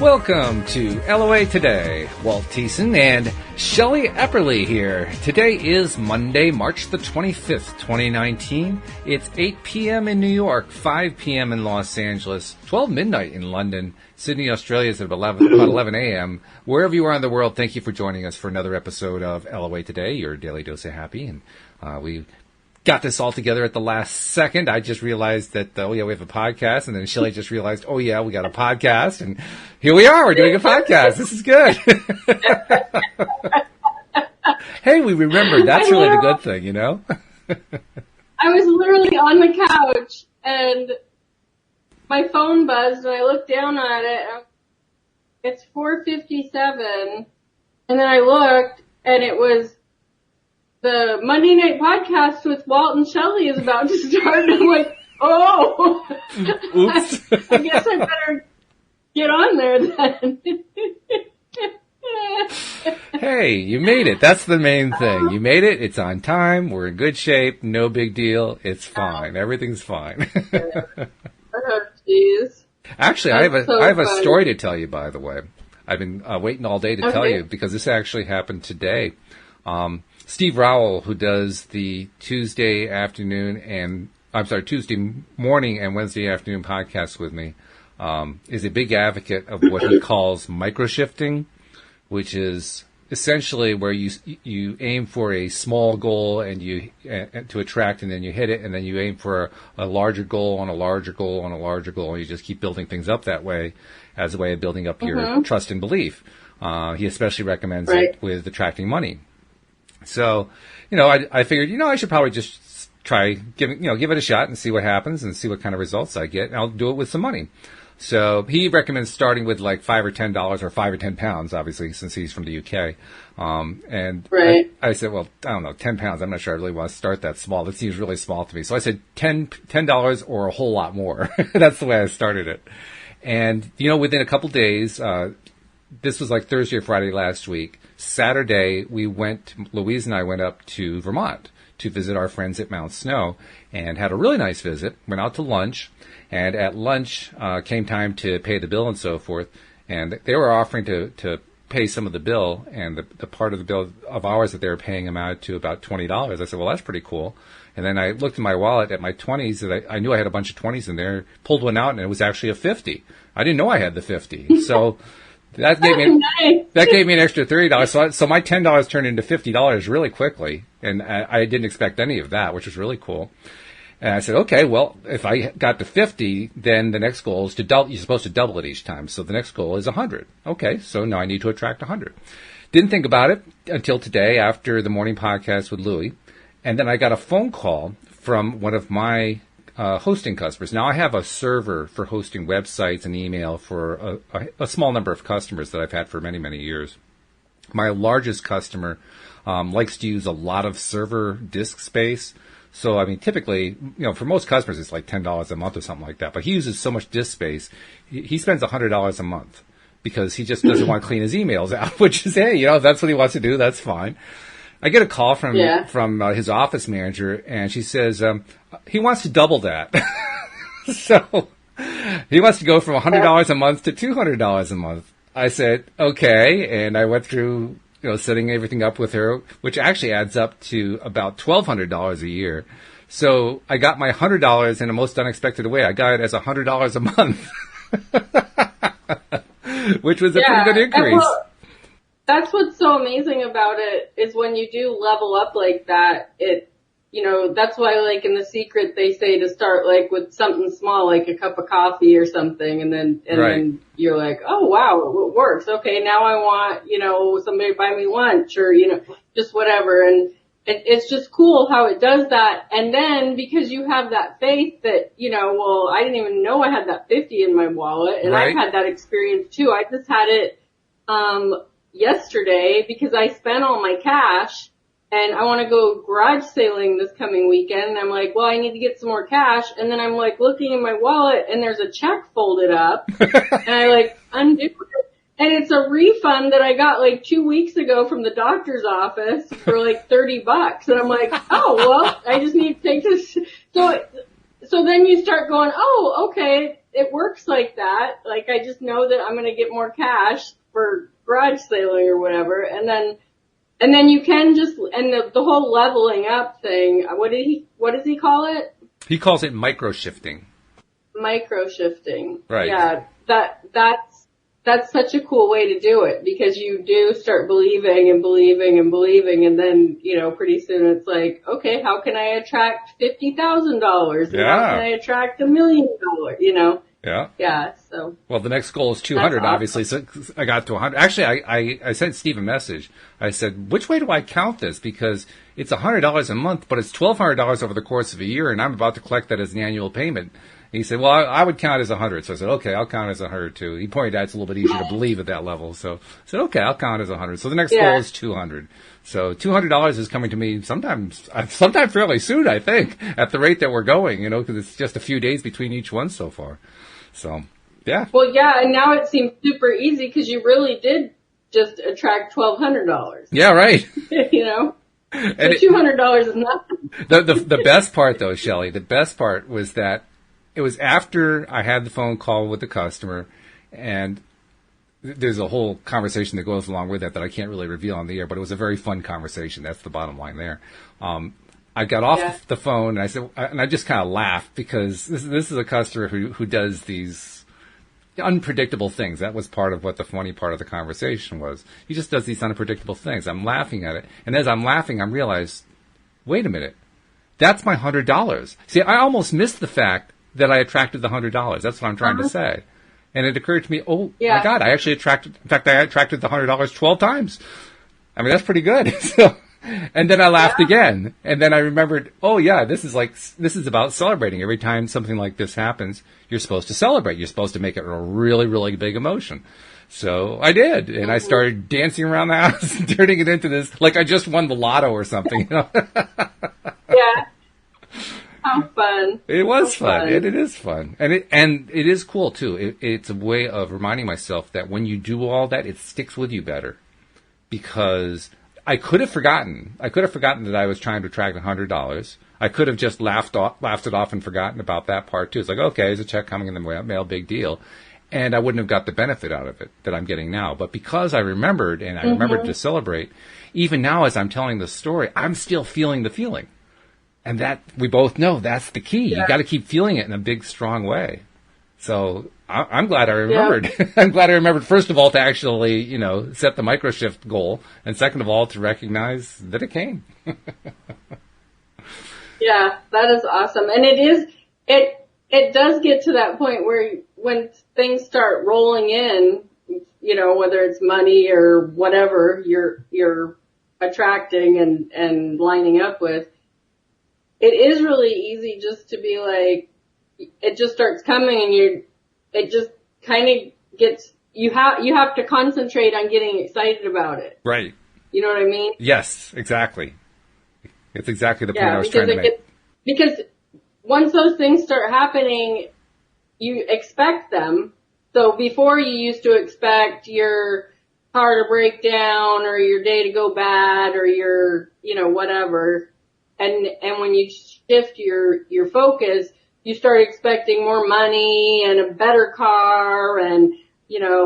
Welcome to LOA Today. Walt Thiessen and Shelley Epperly here. Today is Monday, March the 25th, 2019. It's 8 p.m. in New York, 5 p.m. in Los Angeles, 12 midnight in London. Sydney, Australia is at about 11 a.m. Wherever you are in the world, thank you for joining us for another episode of LOA Today, your daily dose of happy. And we got this all together at the last second. I just realized that, we have a podcast, and then Shelley just realized, we got a podcast, and here we are, we're doing a podcast. This is good. Hey, we remembered. That's really the good thing, you know? I was literally on the couch, and my phone buzzed, and I looked down at it, and it's 4:57, and then I looked, and it was the Monday Night Podcast with Walt and Shelley is about to start, and I'm like, oh! Oops. I guess I better get on there then. Hey, you made it. That's the main thing. You made it. It's on time. We're in good shape. No big deal. It's fine. Everything's fine. Oh, jeez. Actually, I have a story to tell you, by the way. I've been waiting all day to tell you because this actually happened today. Steve Rowell, who does the Tuesday morning and Wednesday afternoon podcasts with me, is a big advocate of what he calls microshifting, which is essentially where you aim for a small goal and to attract, and then you hit it, and then you aim for a larger goal on a larger goal on a larger goal, and you just keep building things up that way as a way of building up your trust and belief. He especially recommends it with attracting money. So, I figured, I should probably just try give it a shot and see what happens and see what kind of results I get, and I'll do it with some money. So he recommends starting with like $5 or $10 or 5 or 10 pounds, obviously, since he's from the UK. I said, well, I don't know, 10 pounds. I'm not sure I really want to start that small. That seems really small to me. So I said $10 or a whole lot more. That's the way I started it. And, within a couple days, this was like Thursday or Friday last week. Saturday, Louise and I went up to Vermont to visit our friends at Mount Snow and had a really nice visit. Went out to lunch, and at lunch came time to pay the bill and so forth. And they were offering to pay some of the bill, and the part of the bill of ours that they were paying amounted to about $20. I said, well, that's pretty cool. And then I looked in my wallet at my 20s, and I knew I had a bunch of 20s in there, pulled one out, and it was actually a 50. I didn't know I had the 50. So that gave me an extra $30. So my $10 turned into $50 really quickly, and I didn't expect any of that, which was really cool. And I said, okay, well, if I got to 50, then the next goal is to double. You're supposed to double it each time, so the next goal is 100. Okay, so now I need to attract 100. Didn't think about it until today after the morning podcast with Louie, and then I got a phone call from one of my hosting customers. Now, I have a server for hosting websites and email for a small number of customers that I've had for many, many years. My largest customer likes to use a lot of server disk space. So, typically, for most customers, it's like $10 a month or something like that. But he uses so much disk space, he spends $100 a month because he just doesn't want to clean his emails out, which is, hey, if that's what he wants to do, that's fine. I get a call from his office manager, and she says he wants to double that. So he wants to go from $100 a month to $200 a month. I said, okay, and I went through setting everything up with her, which actually adds up to about $1,200 a year. So I got my $100 in a most unexpected way. I got it as $100 a month, which was a pretty good increase. Well, that's what's so amazing about it is when you do level up like that, that's why like in The Secret they say to start like with something small, like a cup of coffee or something, and then you're like, oh wow, it works. Okay, now I want, somebody to buy me lunch or, just whatever. And it's just cool how it does that. And then because you have that faith that, I didn't even know I had that 50 in my wallet, and I've had that experience too. I just had it yesterday because I spent all my cash. And I want to go garage sailing this coming weekend. And I'm like, well, I need to get some more cash. And then I'm like looking in my wallet and there's a check folded up. And I undo it. And it's a refund that I got 2 weeks ago from the doctor's office for $30. And I'm like, oh, well, I just need to take this. So then you start going, oh, okay. it works like that. Like I just know that I'm going to get more cash for garage sailing or whatever. And then you can just, and the whole leveling up thing, what does he call it? He calls it micro shifting. Micro shifting. Right. Yeah. That's such a cool way to do it because you do start believing and believing and believing and then, pretty soon it's like, okay, how can I attract $50,000? Yeah. How can I attract $1 million? Yeah. Yeah. So. Well, the next goal is 200, awesome. obviously. So I got to 100. Actually, I sent Steve a message. I said, which way do I count this? Because it's $100 a month, but it's $1,200 over the course of a year, and I'm about to collect that as an annual payment. He said, well, I would count as 100. So I said, okay, I'll count as 100 too. He pointed out it's a little bit easier to believe at that level. So I said, okay, I'll count as 100. So the next goal is 200. So $200 is coming to me sometime fairly soon, I think, at the rate that we're going, because it's just a few days between each one so far. So, yeah. Well, yeah, and now it seems super easy because you really did just attract $1,200. Yeah, right. And $200 is nothing. The best part, though, Shelley, the best part was that it was after I had the phone call with the customer, and there's a whole conversation that goes along with that I can't really reveal on the air, but it was a very fun conversation. That's the bottom line there. I got off the phone and I said, and I just kind of laughed because this is a customer who does these unpredictable things. That was part of what the funny part of the conversation was. He just does these unpredictable things. I'm laughing at it. And as I'm laughing, I realized, wait a minute, that's my $100. See, I almost missed the fact that I attracted the $100. That's what I'm trying to say. And it occurred to me, my God, I actually attracted the $100 12 times. I mean, that's pretty good. And then I laughed again. And then I remembered, this is about celebrating. Every time something like this happens, you're supposed to celebrate. You're supposed to make it a really, really big emotion. So I did. And I started dancing around the house and turning it into this, like I just won the lotto or something. Yeah. How fun. It was fun. It is fun. And it is cool too. It's a way of reminding myself that when you do all that, it sticks with you better. Because I could have forgotten that I was trying to attract $100. I could have just laughed it off and forgotten about that part too. It's like, okay, there's a check coming in the mail, big deal. And I wouldn't have got the benefit out of it that I'm getting now. But because I remembered and I remembered to celebrate, even now as I'm telling the story, I'm still feeling the feeling. And that, we both know that's the key. Yeah. You got to keep feeling it in a big, strong way. So I'm glad I remembered. Yeah. I'm glad I remembered, first of all, to actually, set the microshift goal. And second of all, to recognize that it came. Yeah, that is awesome. And it does get to that point where when things start rolling in, whether it's money or whatever you're attracting and lining up with, it is really easy just to be like, it just starts coming and it just kind of gets, you have to concentrate on getting excited about it. Right. You know what I mean? Yes, exactly. It's exactly the point I was trying to make. Because once those things start happening, you expect them. So before you used to expect your car to break down or your day to go bad or your, whatever. And when you shift your focus, you start expecting more money and a better car and,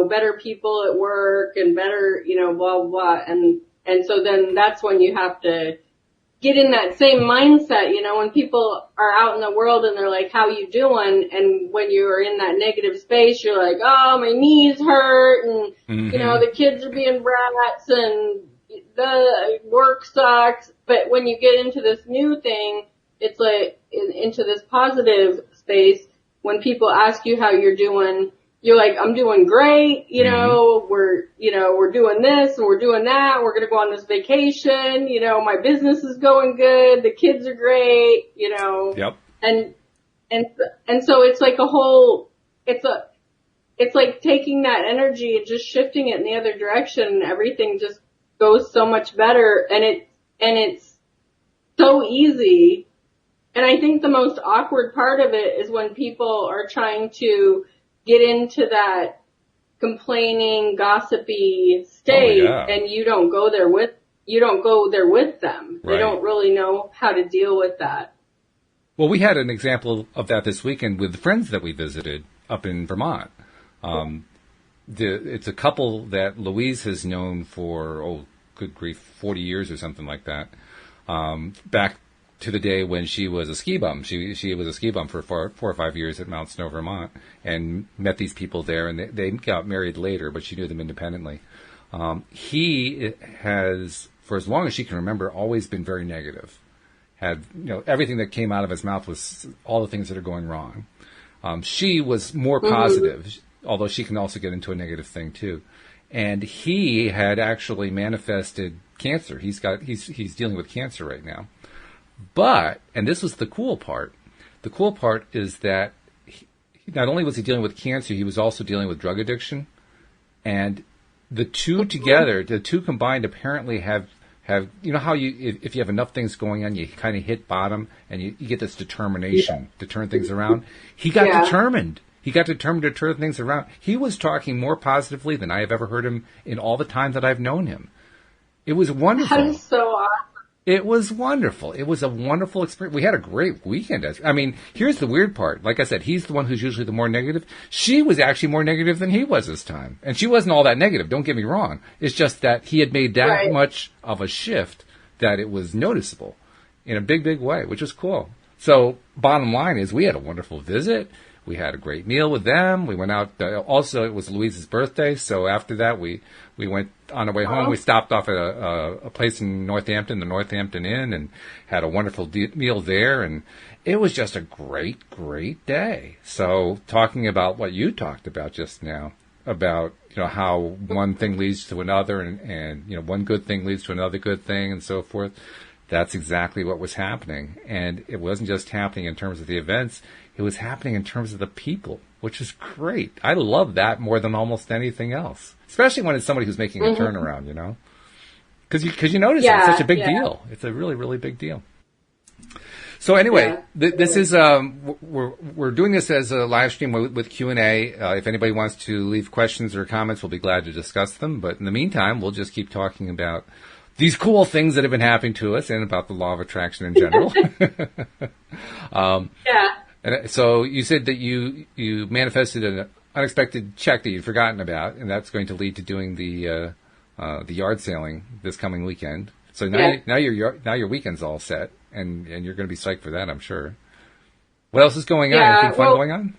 better people at work and better, blah, blah, blah. And so then that's when you have to get in that same mindset, when people are out in the world and they're like, how you doing? And when you're in that negative space, you're like, oh, my knees hurt and, the kids are being brats and the work sucks. But when you get into this new thing, it's like into this positive space. When people ask you how you're doing, you're like, I'm doing great. We're doing this and we're doing that. We're going to go on this vacation. My business is going good. The kids are great, Yep. And so it's like it's like taking that energy and just shifting it in the other direction and everything just goes so much better. And it's so easy. And I think the most awkward part of it is when people are trying to get into that complaining, gossipy state, and you don't go there with them. Right. They don't really know how to deal with that. Well, we had an example of that this weekend with the friends that we visited, up in Vermont. It's a couple that Louise has known for, good grief, 40 years or something like that. Back to the day when she was a ski bum. She was a ski bum for 4 or 5 years at Mount Snow, Vermont, and met these people there, and they got married later, but she knew them independently. He has, for as long as she can remember, always been very negative. Had, everything that came out of his mouth was all the things that are going wrong. She was more positive, although she can also get into a negative thing too. And he had actually manifested cancer. He's dealing with cancer right now. But, and this was the cool part is that not only was he dealing with cancer, he was also dealing with drug addiction. And the two together, the two combined, apparently have how if you have enough things going on, you kind of hit bottom and you get this determination to turn things around. He got determined. He got determined to turn things around. He was talking more positively than I have ever heard him in all the time that I've known him. It was wonderful. That is so awesome. It was wonderful. It was a wonderful experience. We had a great weekend. I mean, here's the weird part. Like I said, he's the one who's usually the more negative. She was actually more negative than he was this time. And she wasn't all that negative, don't get me wrong. It's just that he had made that much of a shift that it was noticeable in a big, big way, which was cool. So bottom line is we had a wonderful visit. We had a great meal with them. We went out. Also, it was Louise's birthday, so after that, we went on our way home. We stopped off at a place in Northampton, the Northampton Inn, and had a wonderful meal there. And it was just a great, great day. So, talking about what you talked about just now, about how one thing leads to another, and one good thing leads to another good thing, and so forth. That's exactly what was happening. And it wasn't just happening in terms of the events. It was happening in terms of the people, which is great. I love that more than almost anything else, especially when it's somebody who's making a turnaround, because you notice it's such a big deal. It's a really, really big deal. So anyway, this is we're doing this as a live stream with Q&A. If anybody wants to leave questions or comments, we'll be glad to discuss them. But in the meantime, we'll just keep talking about these cool things that have been happening to us and about the law of attraction in general. And so you said that you manifested an unexpected check that you'd forgotten about, and that's going to lead to doing the yard sailing this coming weekend. So now your weekend's all set, and you're going to be psyched for that, I'm sure. What else is going on? Anything fun going on?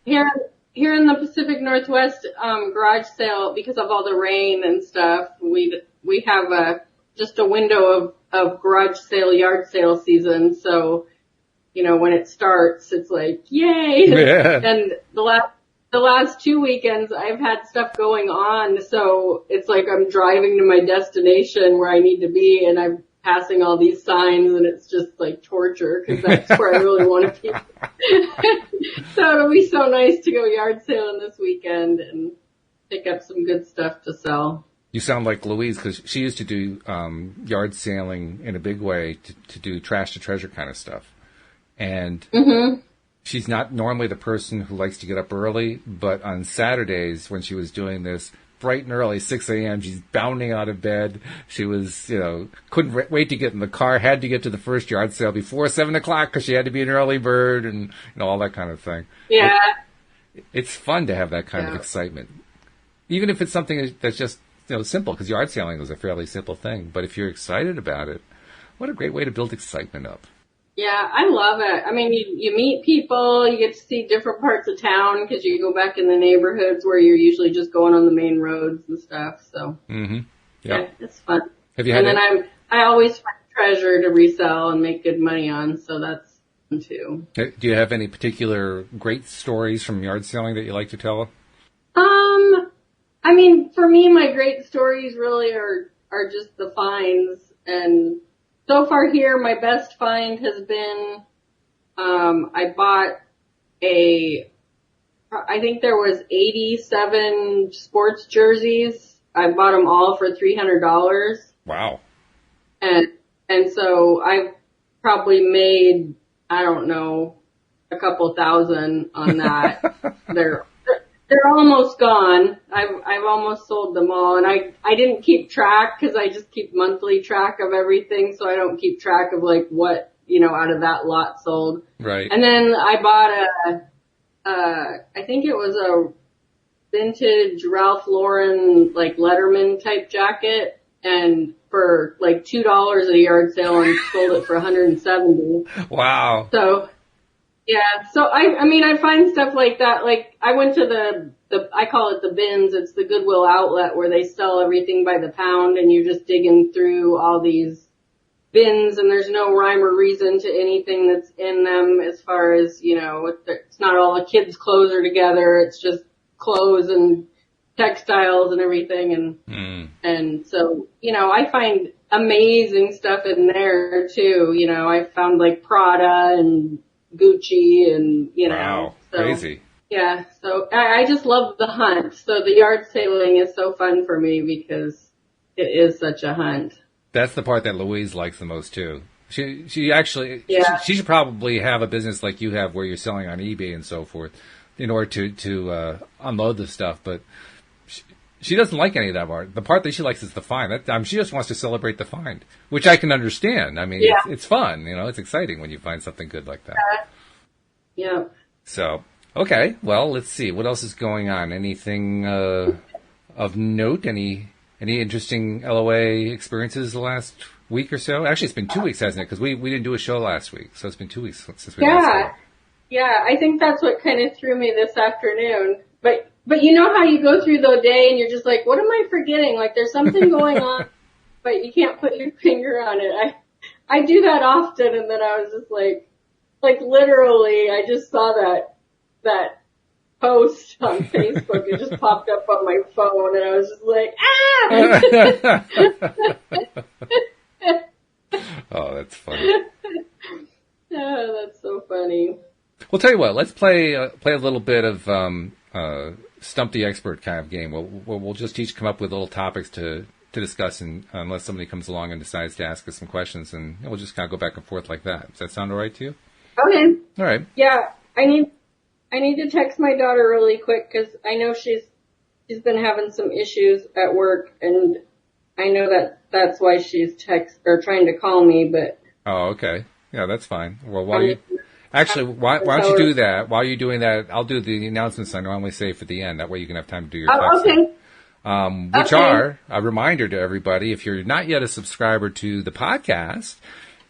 Here in the Pacific Northwest, garage sale, because of all the rain and stuff, we have just a window of garage sale, yard sale season. So, when it starts, it's like, yay! Yeah. And the last 2 weekends, I've had stuff going on. So it's like I'm driving to my destination where I need to be, and I'm passing all these signs, and it's just like torture because that's where I really want to be. So it'll be so nice to go yard sailing this weekend and pick up some good stuff to sell. You sound like Louise, because she used to do yard sailing in a big way to do trash to treasure kind of stuff. And she's not normally the person who likes to get up early, but on Saturdays when she was doing this, bright and early, 6 a.m., she's bounding out of bed. She was, couldn't wait to get in the car, had to get to the first yard sale before 7 o'clock because she had to be an early bird and all that kind of thing. Yeah. It's fun to have that kind of excitement. Even if it's something that's just, simple, because yard sailing was a fairly simple thing. But if you're excited about it, what a great way to build excitement up. Yeah, I love it. I mean, you meet people, you get to see different parts of town because you go back in the neighborhoods where you're usually just going on the main roads and stuff. So, yeah, it's fun. Have you had? And then I always find treasure to resell and make good money on, so that's fun too. Do you have any particular great stories from yard selling that you like to tell? I mean, for me, my great stories really are just the finds. And so far here, my best find has been, I bought I think there was 87 sports jerseys. I bought them all for $300. Wow. And so I've probably made, I don't know, a couple thousand on that. They're almost gone. I've almost sold them all, and I didn't keep track because I just keep monthly track of everything, so I don't keep track of like what out of that lot sold. Right. And then I bought I think it was a vintage Ralph Lauren, like Letterman type jacket, and for like $2 at a yard sale, and sold it for $170. Wow. So, yeah, so I mean, I find stuff like that. Like, I went to I call it the bins. It's the Goodwill outlet where they sell everything by the pound, and you're just digging through all these bins, and there's no rhyme or reason to anything that's in them as far as, you know, it's not all the kids' clothes are together. It's just clothes and textiles and everything. And so, you know, I find amazing stuff in there too. You know, I found like Prada and Gucci and, you know. Wow, so, crazy. Yeah, so I just love the hunt. So the yard sailing is so fun for me because it is such a hunt. That's the part that Louise likes the most too. She actually, Yeah. she should probably have a business like you have where you're selling on eBay and so forth in order to unload the stuff. But she doesn't like any of that part. The part that she likes is the find. She just wants to celebrate the find, which I can understand. I mean, Yeah. it's fun. You know, it's exciting when you find something good like that. Yeah. So, okay. Well, let's see. What else is going on? Anything of note? Any interesting LOA experiences the last week or so? Actually, it's been 2 weeks, hasn't it? Because we didn't do a show last week. So it's been 2 weeks since we last Yeah. spoke. Yeah, I think that's what kind of threw me this afternoon. But you know how you go through the day and you're just like, what am I forgetting? Like there's something going on, but you can't put your finger on it. I do that often, and then I was just like literally, I just saw that post on Facebook. It just popped up on my phone, and I was just like, Oh, that's funny. Oh, that's so funny. Well, tell you what. Let's play a little bit of Stump the Expert kind of game. We'll just each come up with little topics to discuss, and unless somebody comes along and decides to ask us some questions, and we'll just kind of go back and forth like that. Does that sound all right to you? Okay. All right. Yeah, I need to text my daughter really quick because I know she's been having some issues at work, and I know that's why she's trying to call me. But Oh, okay. Yeah, that's fine. Well, why don't you do that? While you're doing that, I'll do the announcements I normally say for the end. That way you can have time to do your oh, texting. okay. Which are a reminder to everybody, if you're not yet a subscriber to the podcast,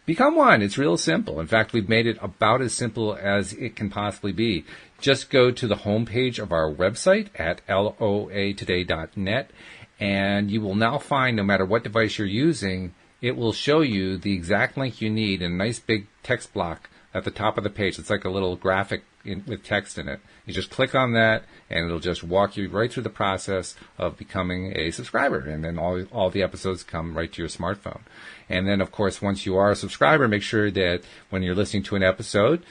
become one. It's real simple. In fact, we've made it about as simple as it can possibly be. Just go to the homepage of our website at loatoday.net, and you will now find, no matter what device you're using, it will show you the exact link you need in a nice big text block at the top of the page. It's like a little graphic with text in it. You just click on that, and it'll just walk you right through the process of becoming a subscriber. And then all the episodes come right to your smartphone. And then, of course, once you are a subscriber, make sure that when you're listening to an episode,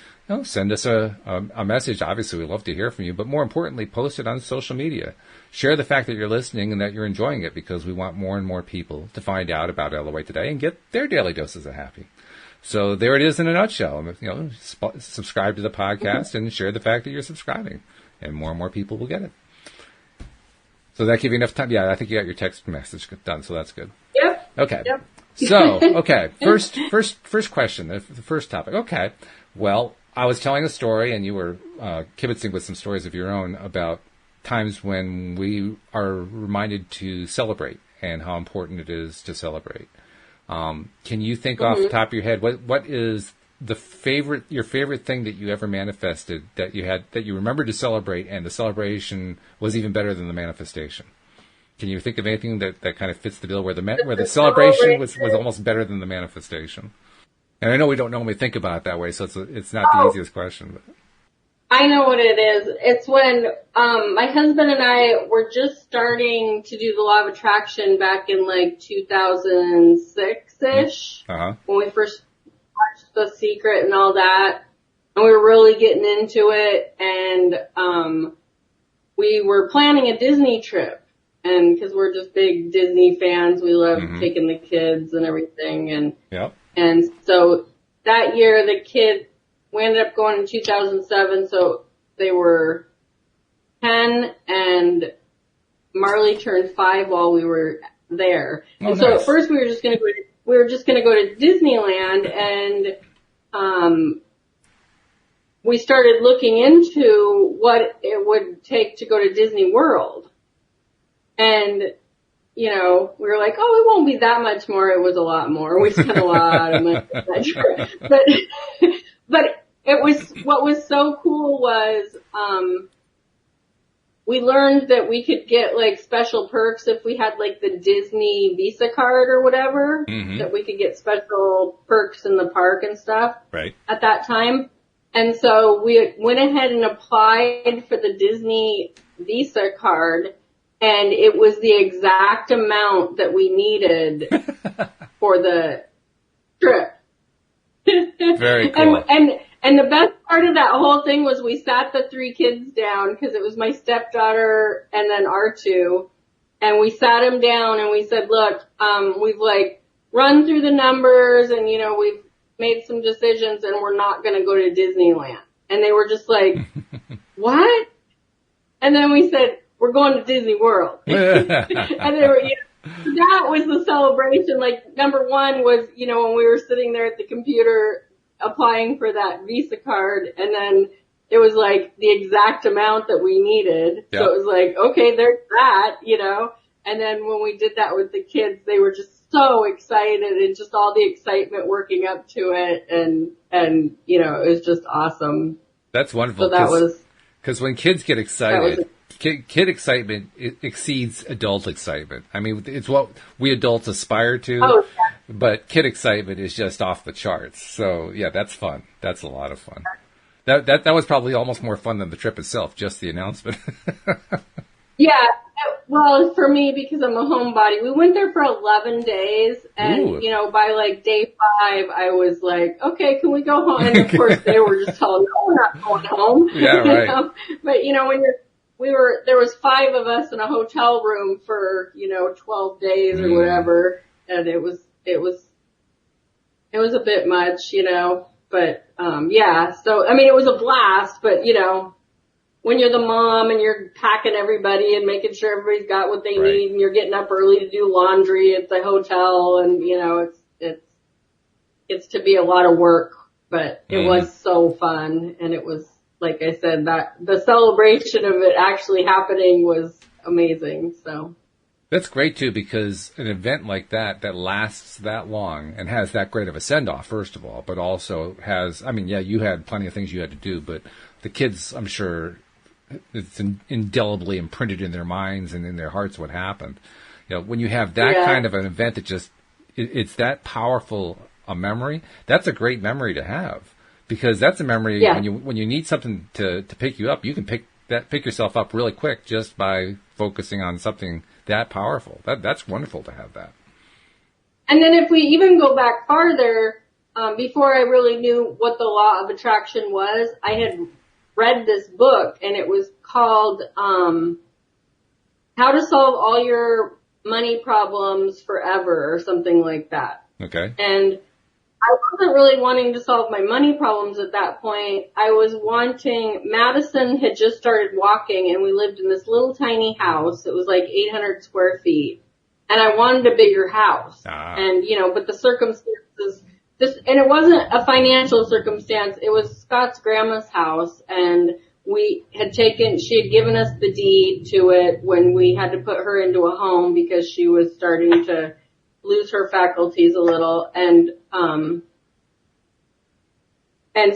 send us a message. Obviously, we'd love to hear from you. But more importantly, post it on social media. Share the fact that you're listening and that you're enjoying it, because we want more and more people to find out about LOA Today and get their daily doses of happy. So there it is in a nutshell. Subscribe to the podcast and share the fact that you're subscribing, and more people will get it. So that give you enough time? Yeah, I think you got your text message done, so that's good. Yep. Okay. Yep. So, okay, first question, the first topic. Okay, well, I was telling a story, and you were kibitzing with some stories of your own about times when we are reminded to celebrate and how important it is to celebrate. Can you think off the top of your head what is your favorite thing that you ever manifested that you remembered to celebrate, and the celebration was even better than the manifestation? Can you think of anything that kind of fits the bill where the celebration was almost better than the manifestation? And I know we don't normally think about it that way, so it's not the easiest question. But I know what it is. It's when my husband and I were just starting to do the Law of Attraction back in like 2006-ish, when we first watched The Secret and all that, and we were really getting into it, and we were planning a Disney trip, and because we're just big Disney fans, we love taking the kids and everything, and so that year we ended up going in 2007, so they were 10, and Marley turned 5 while we were there. Oh, and so nice. at first we were just gonna go to Disneyland, and we started looking into what it would take to go to Disney World. And, you know, we were like, oh, it won't be that much more. It was a lot more. We spent a lot of money on that trip. But it was, what was so cool was, we learned that we could get like special perks if we had like the Disney Visa card or whatever, that we could get special perks in the park and stuff at that time. And so we went ahead and applied for the Disney Visa card, and it was the exact amount that we needed for the trip. Very cool. And the best part of that whole thing was we sat the 3 kids down, because it was my stepdaughter and then our 2, and we sat them down and we said, look, we've like run through the numbers and, you know, we've made some decisions and we're not going to go to Disneyland. And they were just like, what? And then we said, we're going to Disney World. And they were, you know, that was the celebration. Like, number one was, you know, when we were sitting there at the computer applying for that Visa card, and then it was like the exact amount that we needed. Yep. So it was like, okay, there's that, you know. And then when we did that with the kids, they were just so excited, and just all the excitement working up to it, and you know, it was just awesome. That's wonderful. So that was, because when kids get excited, kid excitement exceeds adult excitement. I mean, it's what we adults aspire to. Oh, yeah. But kid excitement is just off the charts. So yeah, that's fun. That's a lot of fun. That was probably almost more fun than the trip itself, just the announcement. Yeah. Well, for me, because I'm a homebody, we went there for 11 days, and Ooh. You know, by like day 5, I was like, okay, can we go home? And of course, they were just telling me, no, we're not going home. Yeah, right. You know? But you know, when there was 5 of us in a hotel room for, you know, 12 days or whatever, and it was a bit much, you know, but, yeah, so, I mean, it was a blast, but, you know, when you're the mom and you're packing everybody and making sure everybody's got what they need, and you're getting up early to do laundry at the hotel, and, you know, it's to be a lot of work, but it was so fun, and it was, like I said, that the celebration of it actually happening was amazing, so. That's great, too, because an event like that lasts that long and has that great of a send-off, first of all, but also has, I mean, yeah, you had plenty of things you had to do, but the kids, I'm sure, it's indelibly imprinted in their minds and in their hearts what happened. You know, when you have that kind of an event that just, it's that powerful a memory, that's a great memory to have. Because that's a memory when you need something to pick you up, you can pick yourself up really quick just by focusing on something that powerful. That's wonderful to have that. And then if we even go back farther, before I really knew what the law of attraction was, I had read this book, and it was called How to Solve All Your Money Problems Forever, or something like that. Okay. And I wasn't really wanting to solve my money problems at that point. I was wanting, Madison had just started walking, and we lived in this little tiny house. It was like 800 square feet. And I wanted a bigger house. And, you know, but the circumstances, and it wasn't a financial circumstance. It was Scott's grandma's house, and she had given us the deed to it when we had to put her into a home because she was starting to lose her faculties a little, and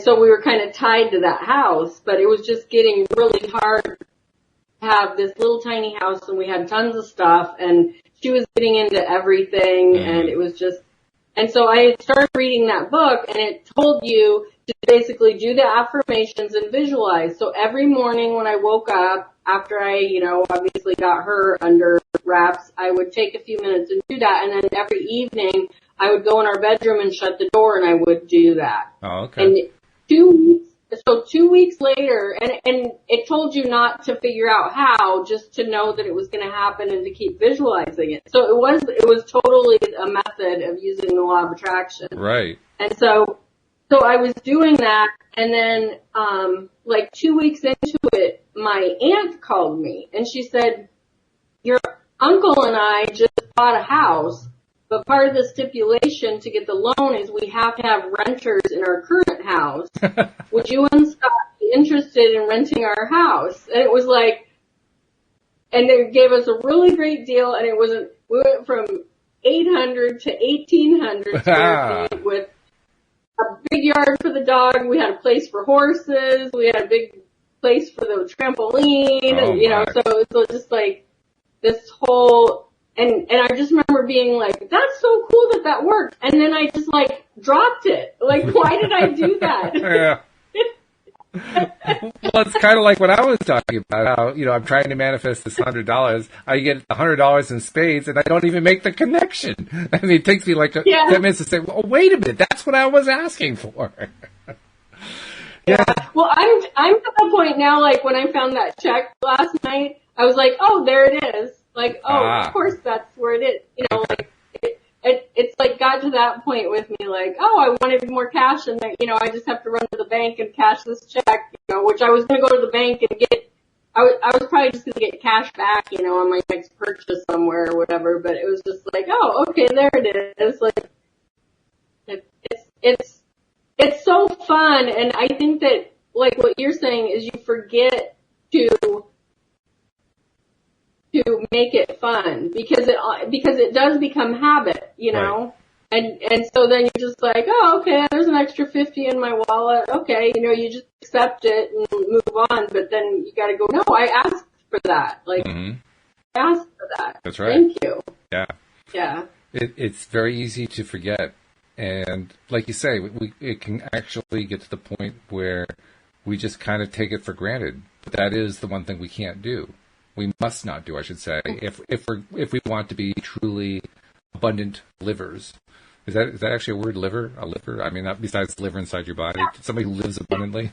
so we were kind of tied to that house, but it was just getting really hard to have this little tiny house, and we had tons of stuff, and she was getting into everything, and it was just, and so I started reading that book, and it told you to basically do the affirmations and visualize. So every morning when I woke up, after I, you know, obviously got her under wraps, I would take a few minutes and do that, and then every evening I would go in our bedroom and shut the door, and I would do that. Oh, okay. And 2 weeks later, and it told you not to figure out how, just to know that it was going to happen and to keep visualizing it. So it was totally a method of using the law of attraction. Right. And so I was doing that, and then, like 2 weeks into it, my aunt called me, and she said, your uncle and I just bought a house, But part of the stipulation to get the loan is we have to have renters in our current house. Would you and Scott be interested in renting our house? And it was like, and they gave us a really great deal, and we went from 800 to 1,800 square feet with a big yard for the dog. We had a place for horses. We had a big place for the trampoline, and so it was just like this whole. And I just remember being like, that's so cool that worked. And then I just like dropped it. Like, why did I do that? Yeah. Well, it's kind of like what I was talking about, how, I'm trying to manifest this $100. I get $100 in spades and I don't even make the connection. I mean, it takes me like 10 minutes to say, well, wait a minute, that's what I was asking for. Yeah. Well, I'm to the point now, like when I found that check last night, I was like, oh, there it is. Like, of course that's where it is. Like it's like got to that point with me, like, oh, I wanted more cash, and I just have to run to the bank and cash this check, which I was going to go to the bank and get. I was probably just going to get cash back, on my next purchase somewhere or whatever. But it was just like, oh, okay, there it is. Like, it's so fun, and I think that like what you're saying is you forget to make it fun because it does become habit, Right. and so then you're just like, oh, okay, there's an extra 50 in my wallet. Okay. You just accept it and move on, but then you got to go, no, I asked for that. Like, I asked for that. That's right. Thank you. Yeah. Yeah. It's very easy to forget. And like you say, it can actually get to the point where we just kind of take it for granted. But that is the one thing we can't do. We must not do, I should say, if we want to be truly abundant livers. Is that actually a word, liver? A liver? I mean, not besides liver inside your body. Somebody who lives abundantly.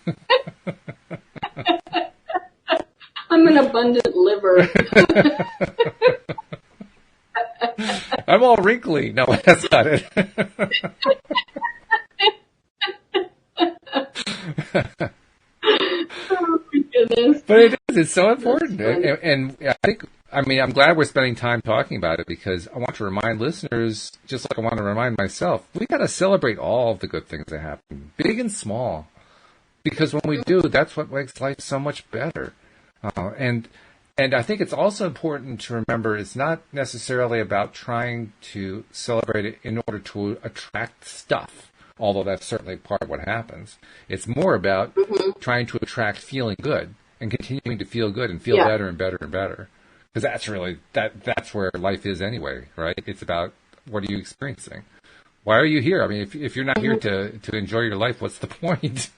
I'm an abundant liver. I'm all wrinkly. No, that's not it. Oh my goodness. But it is. It's so important. And I'm glad we're spending time talking about it because I want to remind listeners, just like I want to remind myself, we got to celebrate all of the good things that happen, big and small. Because when we do, that's what makes life so much better. And I think it's also important to remember it's not necessarily about trying to celebrate it in order to attract stuff, although that's certainly part of what happens. It's more about trying to attract feeling good and continuing to feel good and feel better and better and better. Because that's really, that's where life is anyway, right? It's about what are you experiencing? Why are you here? I mean, if you're not here to enjoy your life, what's the point?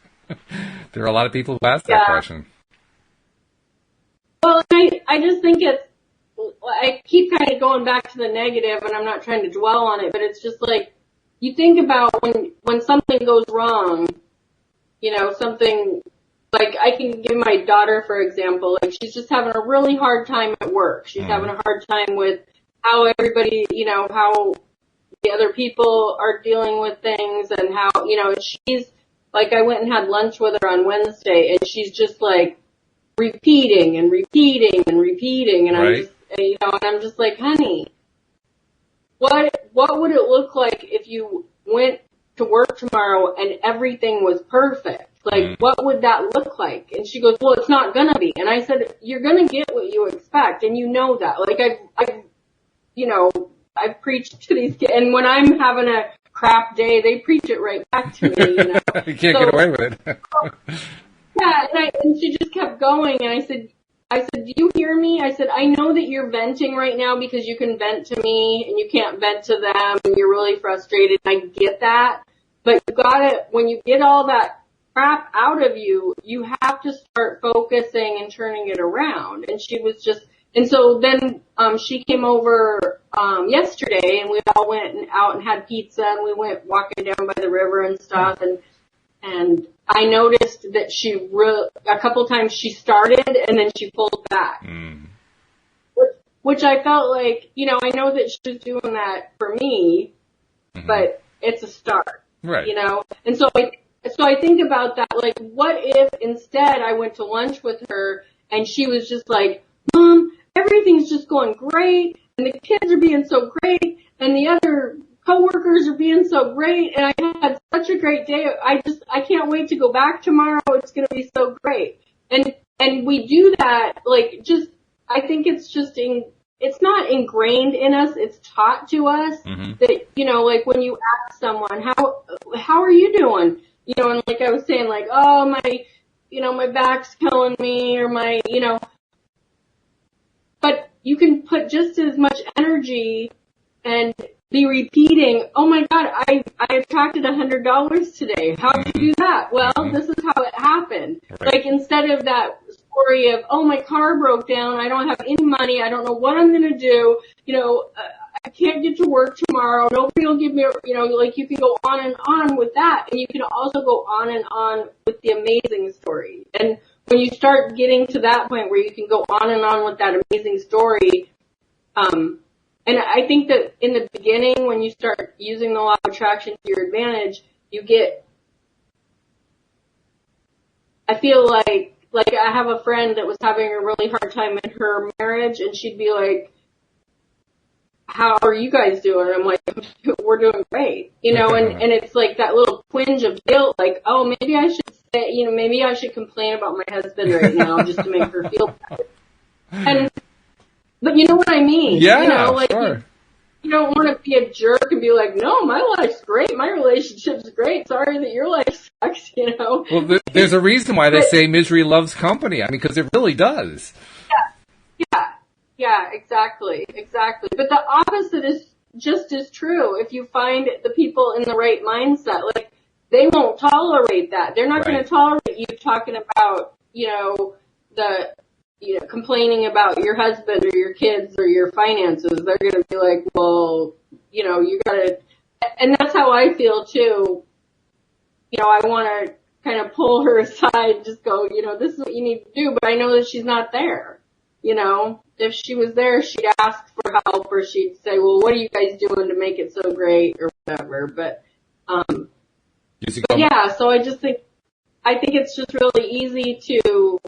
There are a lot of people who ask that question. Well, I just think I keep kind of going back to the negative, and I'm not trying to dwell on it, but it's just like, you think about when something goes wrong, something, like I can give my daughter, for example, like she's just having a really hard time at work. She's having a hard time with how everybody, how the other people are dealing with things and how, she's, like I went and had lunch with her on Wednesday and she's just like repeating and repeating and repeating and right. I'm just like, honey, what would it look like if you went to work tomorrow and everything was perfect? Like, what would that look like? And she goes, well, it's not gonna be. And I said, you're gonna get what you expect, and you know that. Like, I've preached to these kids, and when I'm having a crap day, they preach it right back to me, You can't get away with it. Yeah, and she just kept going, and I said, do you hear me? I said, I know that you're venting right now because you can vent to me, and you can't vent to them, and you're really frustrated. I get that, but you gotta, when you get all that crap out of you, you have to start focusing and turning it around. And she was just, and so then, she came over, yesterday and we all went out and had pizza and we went walking down by the river and stuff. And I noticed that a couple times she started and then she pulled back. Which I felt like, I know that she was doing that for me, but it's a start. Right. And so I think about that, like, what if instead I went to lunch with her and she was just like, Mom, everything's just going great and the kids are being so great and the other so great and I had such a great day. I can't wait to go back tomorrow. It's going to be so great. And we do that, like, just, I think it's just it's not ingrained in us. It's taught to us that, you know, like when you ask someone, how are you doing? You know, and like I was saying, like, oh, my back's killing me, or but you can put just as much energy and be repeating, oh my God, I attracted $100 today. How did you do that? Well, this is how it happened. Right. Like, instead of that story of, oh, my car broke down, I don't have any money, I don't know what I'm going to do, I can't get to work tomorrow, nobody will give me, like, you can go on and on with that, and you can also go on and on with the amazing story. And when you start getting to that point where you can go on and on with that amazing story, and I think that in the beginning, when you start using the law of attraction to your advantage, I feel like I have a friend that was having a really hard time in her marriage, and she'd be like, how are you guys doing? I'm like, we're doing great, and it's like that little twinge of guilt, like, oh, maybe I should say, maybe I should complain about my husband right now just to make her feel better. But you know what I mean? Yeah, sure. You don't want to be a jerk and be like, no, my life's great, my relationship's great, sorry that your life sucks, Well, there's a reason why they say misery loves company. I mean, because it really does. Yeah, exactly. But the opposite is just as true. If you find the people in the right mindset, like, they won't tolerate that. They're not going to tolerate you talking about, complaining about your husband or your kids or your finances. They're going to be like, well, you gotta, and that's how I feel too. I want to kind of pull her aside, just go, this is what you need to do, but I know that she's not there. If she was there, she'd ask for help, or she'd say, well, what are you guys doing to make it so great, or whatever. But yeah, so I think it's just really easy to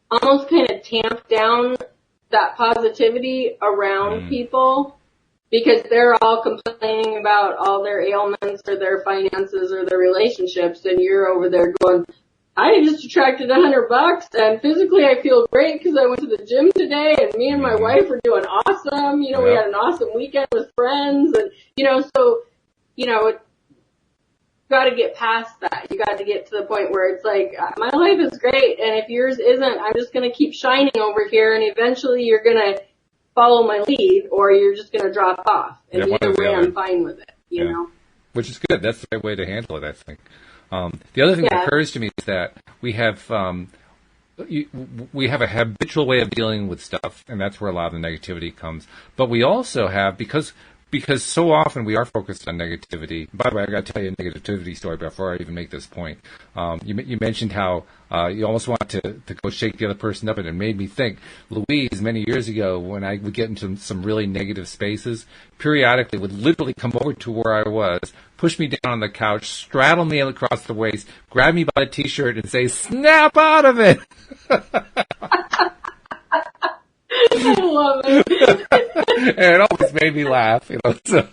almost kind of tamp down that positivity around people, because they're all complaining about all their ailments or their finances or their relationships, and you're over there going, I just attracted $100, and physically I feel great because I went to the gym today, and me and my wife are doing awesome. We had an awesome weekend with friends, and so you got to get past that. You got to get to the point where it's like, my life is great, and if yours isn't, I'm just going to keep shining over here, and eventually you're going to follow my lead, or you're just going to drop off. And either way, I'm fine with it. You know, which is good. That's the right way to handle it, I think. The other thing that occurs to me is that we have a habitual way of dealing with stuff, and that's where a lot of the negativity comes. But we also have, because so often we are focused on negativity. By the way, I got to tell you a negativity story before I even make this point. You mentioned how you almost want to go shake the other person up, and it made me think. Louise, many years ago, when I would get into some really negative spaces, periodically would literally come over to where I was, push me down on the couch, straddle me across the waist, grab me by the T-shirt, and say, "Snap out of it!" I love it. And it always made me laugh, So.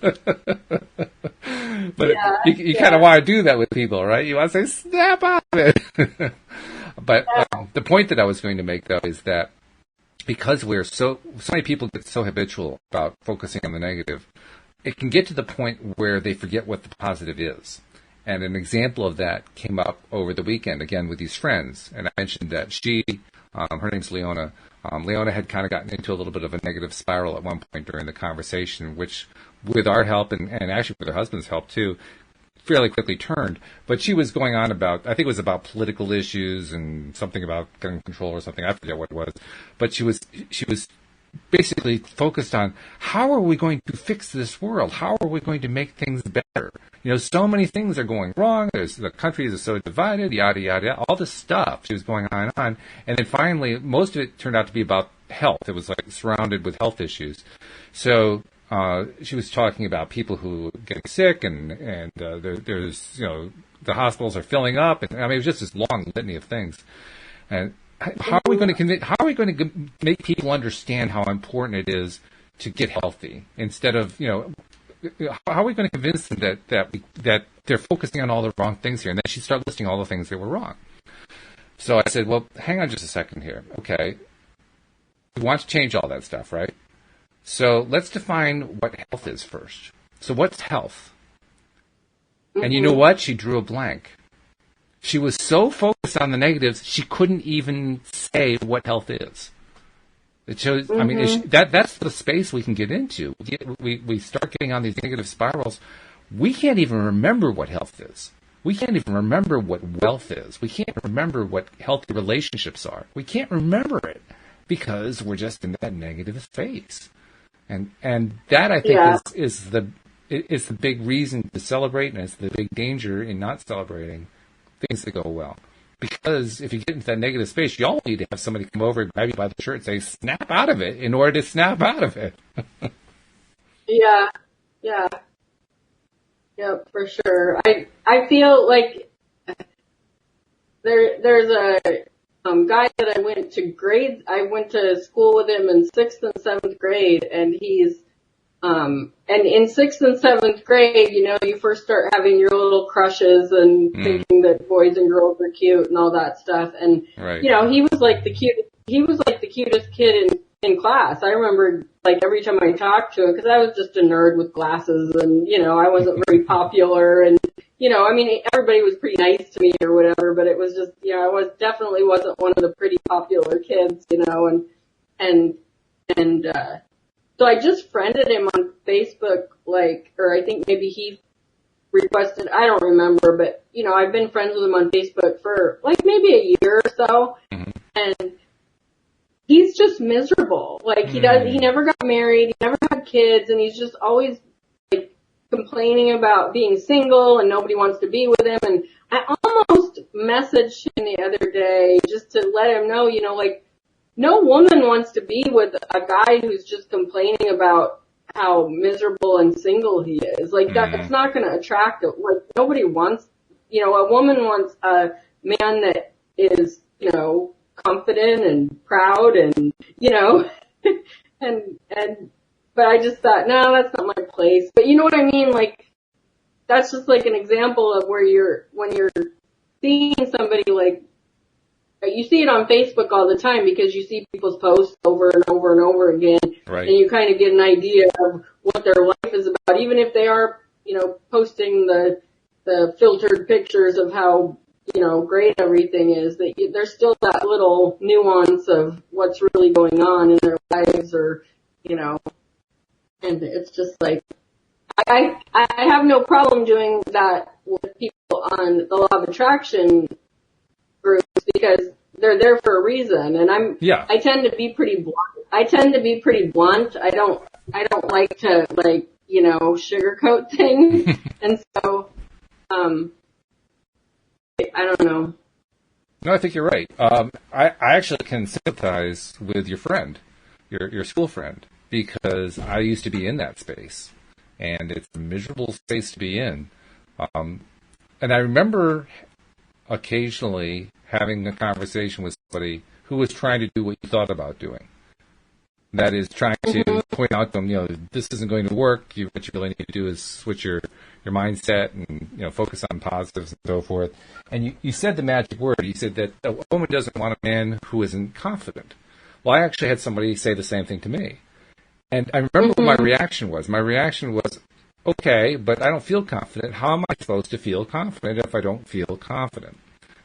But you kind of want to do that with people, right? You want to say, snap out of it. But the point that I was going to make, though, is that because so many people get so habitual about focusing on the negative, it can get to the point where they forget what the positive is. And an example of that came up over the weekend, again, with these friends. And I mentioned that her name's Leona. Leona had kind of gotten into a little bit of a negative spiral at one point during the conversation, which, with our help and actually with her husband's help too, fairly quickly turned. But she was going on about, I think it was about political issues and something about gun control or something. I forget what it was. But she was basically focused on, how are we going to fix this world? How are we going to make things better? So many things are going wrong. The country is so divided, yada, yada, all this stuff. She was going on and on. And then finally, most of it turned out to be about health. It was like surrounded with health issues. So she was talking about people who are getting sick, and there's, the hospitals are filling up. And I mean, it was just this long litany of things. And how are we going to make people understand how important it is to get healthy, instead of, how are we going to convince them that they're focusing on all the wrong things here? And then she'd start listing all the things that were wrong. So I said, well, hang on just a second here. Okay. We want to change all that stuff, right? So let's define what health is first. So what's health? And you know what? She drew a blank. She was so focused on the negatives, she couldn't even say what health is. It shows, I mean, that's the space we can get into. We start getting on these negative spirals. We can't even remember what health is. We can't even remember what wealth is. We can't remember what healthy relationships are. We can't remember it because we're just in that negative space. And that, I think, is the big reason to celebrate, and it's the big danger in not celebrating things that go well. Because if you get into that negative space, you all need to have somebody come over and grab you by the shirt and say, snap out of it, in order to snap out of it. Yeah, for sure. I feel like there's a guy that I went to school with him in 6th and 7th grade, and he's and in 6th and 7th grade, you know, you first start having your little crushes and thinking that boys and girls are cute and all that stuff. And, you know, he was like the cutest kid in class. I remember, like, every time I talked to him, because I was just a nerd with glasses and, you know, I wasn't very popular and, you know, I mean, everybody was pretty nice to me or whatever, but it was just, you know, I definitely wasn't one of the pretty popular kids, you know, so I just friended him on Facebook, or I think maybe he requested, I don't remember, but, you know, I've been friends with him on Facebook for, like, maybe a year or so, and he's just miserable. Like, he never got married, he never had kids, and he's just always, like, complaining about being single, and nobody wants to be with him, and I almost messaged him the other day just to let him know, you know, like, no woman wants to be with a guy who's just complaining about how miserable and single he is. Like, that's not going to attract, like, nobody wants, you know, a woman wants a man that is, you know, confident and proud and, you know, but I just thought, no, that's not my place. But you know what I mean? Like, that's just like an example of where when you're seeing somebody, like, you see it on Facebook all the time because you see people's posts over and over and over again. Right. And you kind of get an idea of what their life is about, even if they are, you know, posting the filtered pictures of how, you know, great everything is. There's still that little nuance of what's really going on in their lives, or, you know, and it's just like, I have no problem doing that with people on the Law of Attraction groups because they're there for a reason, and I tend to be pretty blunt. I don't like to, like, you know, sugarcoat things, and so I don't know. No, I think you're right. I actually can sympathize with your friend, your school friend, because I used to be in that space, and it's a miserable space to be in. And I remember occasionally having a conversation with somebody who was trying to do what you thought about doing. That is, trying to point out to them, you know, this isn't going to work. What you really need to do is switch your mindset and, you know, focus on positives and so forth. And you said the magic word. You said that a woman doesn't want a man who isn't confident. Well, I actually had somebody say the same thing to me. And I remember what my reaction was. My reaction was, okay, but I don't feel confident. How am I supposed to feel confident if I don't feel confident?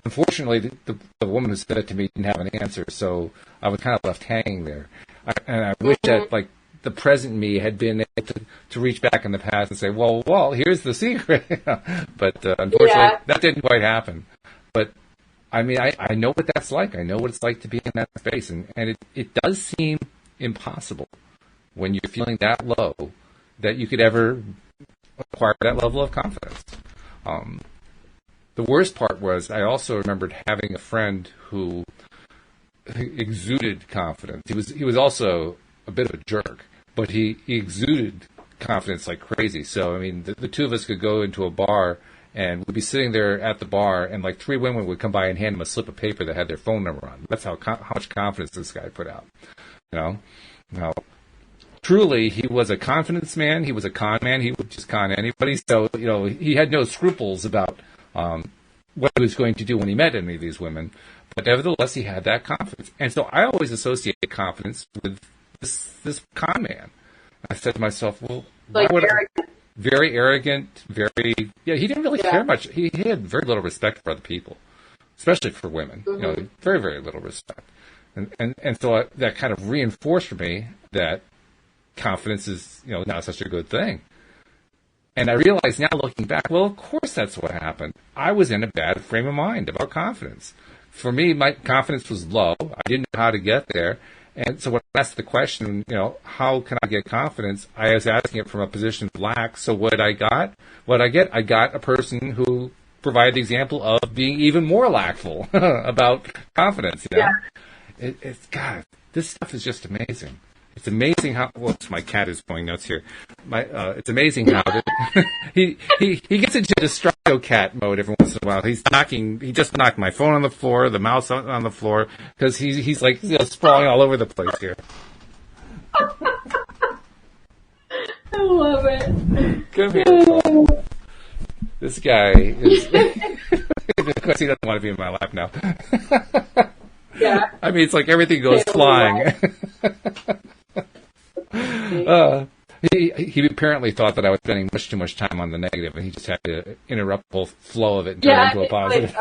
Unfortunately, the woman who said it to me didn't have an answer, so I was kind of left hanging there. And I wish that, like, the present me had been able to reach back in the past and say, well, here's the secret. But unfortunately, that didn't quite happen. But, I mean, I know what that's like. I know what it's like to be in that space. And it does seem impossible when you're feeling that low that you could ever acquire that level of confidence. The worst part was I also remembered having a friend who exuded confidence. He was also a bit of a jerk, but he exuded confidence like crazy. So, I mean, the two of us could go into a bar and we'd be sitting there at the bar, and like 3 women would come by and hand him a slip of paper that had their phone number on. That's how much confidence this guy put out. You know? Now, truly, he was a confidence man. He was a con man. He would just con anybody. So, he had no scruples about what he was going to do when he met any of these women. But nevertheless, he had that confidence. And so I always associated confidence with this con man. I said to myself, well, like arrogant. Very arrogant, he didn't really care much. He had very little respect for other people, especially for women. Mm-hmm. Very, very little respect. And so that kind of reinforced for me that confidence is, not such a good thing. And I realize now, looking back, well, of course that's what happened. I was in a bad frame of mind about confidence. For me, my confidence was low. I didn't know how to get there. And so when I asked the question, how can I get confidence? I was asking it from a position of lack. So what I got? I got a person who provided the example of being even more lackful about confidence. Yeah. It's God, this stuff is just amazing. It's amazing how. Whoops, my cat is going nuts here. It's amazing how he gets into Destructo cat mode every once in a while. He just knocked my phone on the floor, the mouse on the floor, because he's like sprawling all over the place here. I love it. Come here. This guy is. Of course, he doesn't want to be in my lap now. Yeah. I mean, it's like everything goes flying. He apparently thought that I was spending much too much time on the negative, and he just had to interrupt the whole flow of it and turn it into a positive.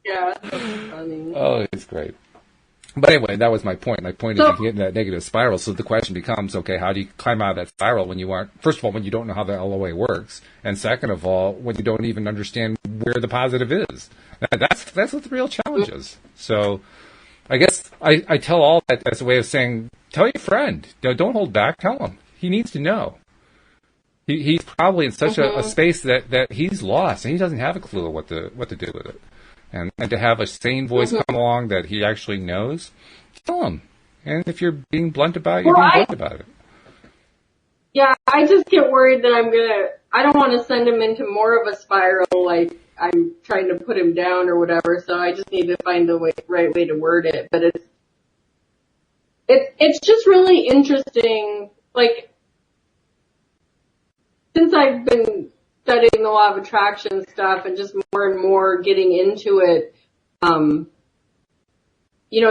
Yeah, that's funny. Oh, it's great. But anyway, that was my point. My point is you can get in that negative spiral. So the question becomes, okay, how do you climb out of that spiral when you aren't, first of all, when you don't know how the LOA works, and second of all, when you don't even understand where the positive is. That's what the real challenge is. So I guess I tell all that as a way of saying, tell your friend. Don't hold back. Tell him. He needs to know. He's probably in such a space that he's lost, and he doesn't have a clue of what to do with it. And to have a sane voice come along that he actually knows, tell him. And if you're being blunt about it, you're being blunt about it. Yeah, I just get worried that I don't want to send him into more of a spiral, like I'm trying to put him down or whatever, so I just need to find the right way to word it. But it's just really interesting, like, since I've been studying the law of attraction stuff and just more and more getting into it,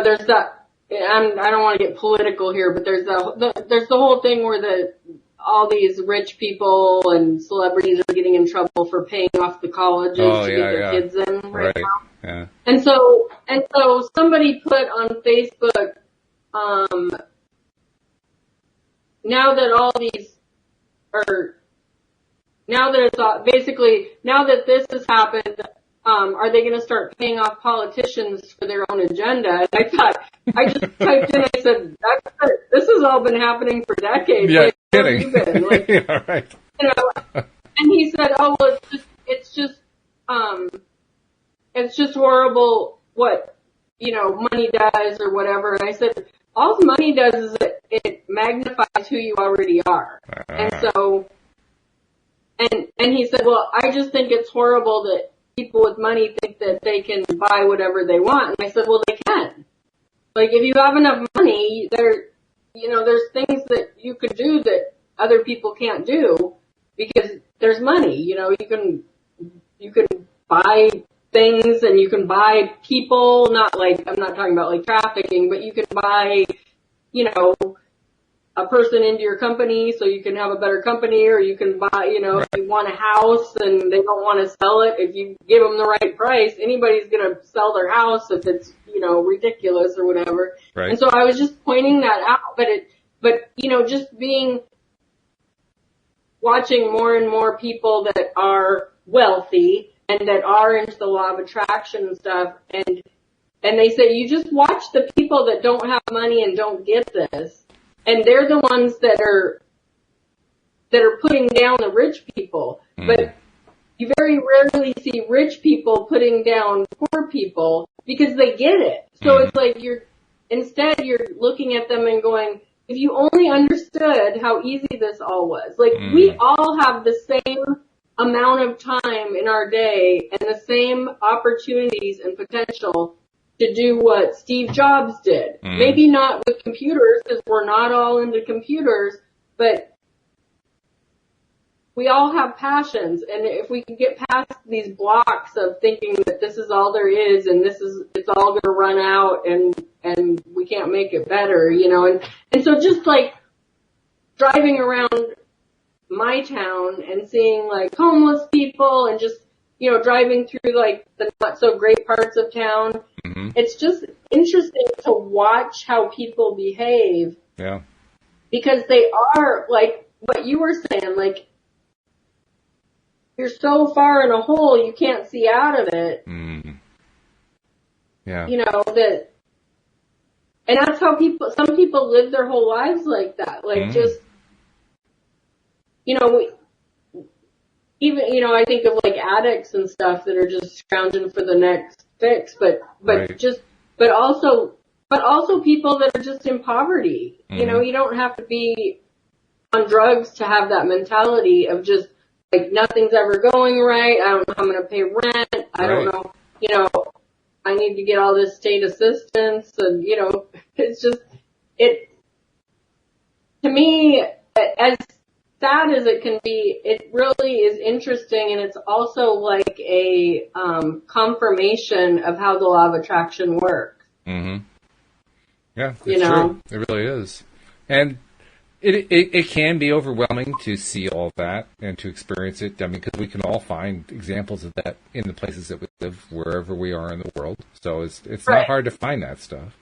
there's that, I don't want to get political here, but there's the whole thing where all these rich people and celebrities are getting in trouble for paying off the colleges to get their kids in right now. Yeah. And so somebody put on Facebook, now that all these are, now that this has happened, are they going to start paying off politicians for their own agenda? And I just typed in, I said, this has all been happening for decades. Yeah, like, kidding. Where have you been? Like, yeah, right. And he said, oh, well, it's just horrible what, money does or whatever. And I said, all money does is it magnifies who you already are. And so, and he said, well, I just think it's horrible that people with money think that they can buy whatever they want. And I said, well, they can. Like, if you have enough money, there's things that you could do that other people can't do because there's money. You can buy things and you can buy people, I'm not talking about like trafficking, but you can buy, a person into your company so you can have a better company, or you can buy, if you want a house and they don't want to sell it, if you give them the right price, anybody's going to sell their house if it's, ridiculous or whatever. Right. And so I was just pointing that out, but just watching more and more people that are wealthy and that are into the law of attraction and stuff, and they say, you just watch the people that don't have money and don't get this, and they're the ones that are putting down the rich people. But you very rarely see rich people putting down poor people because they get it. So it's like you're looking at them and going, if you only understood how easy this all was. Like, we all have the same amount of time in our day and the same opportunities and potential to do what Steve Jobs did. Mm. Maybe not with computers, because we're not all into computers, but we all have passions, and if we can get past these blocks of thinking that this is all there is and it's all going to run out and we can't make it better, you know, and so just like driving around my town and seeing like homeless people and just, you know, driving through like the not so great parts of town, Mm-hmm. it's just interesting to watch how people behave. Yeah. Because they are like what you were saying, like, you're so far in a hole you can't see out of it. Mm. Yeah. You know, and that's how some people live their whole lives like that. Like just, you know, even, you know, I think of like addicts and stuff that are just scrounging for the next fix, but Right. but also people that are just in poverty. You know, you don't have to be on drugs to have that mentality of just, like, nothing's ever going right. I don't know how I'm going to pay rent. I don't know, you know, I need to get all this state assistance. And, you know, it's just, to me, as sad as it can be, it really is interesting. And it's also like a confirmation of how the law of attraction works. Mm-hmm. Yeah, it's You know? true. It really is. And it can be overwhelming to see all that and to experience it. I mean, because we can all find examples of that in the places that we live, wherever we are in the world. So it's Right. not hard to find that stuff.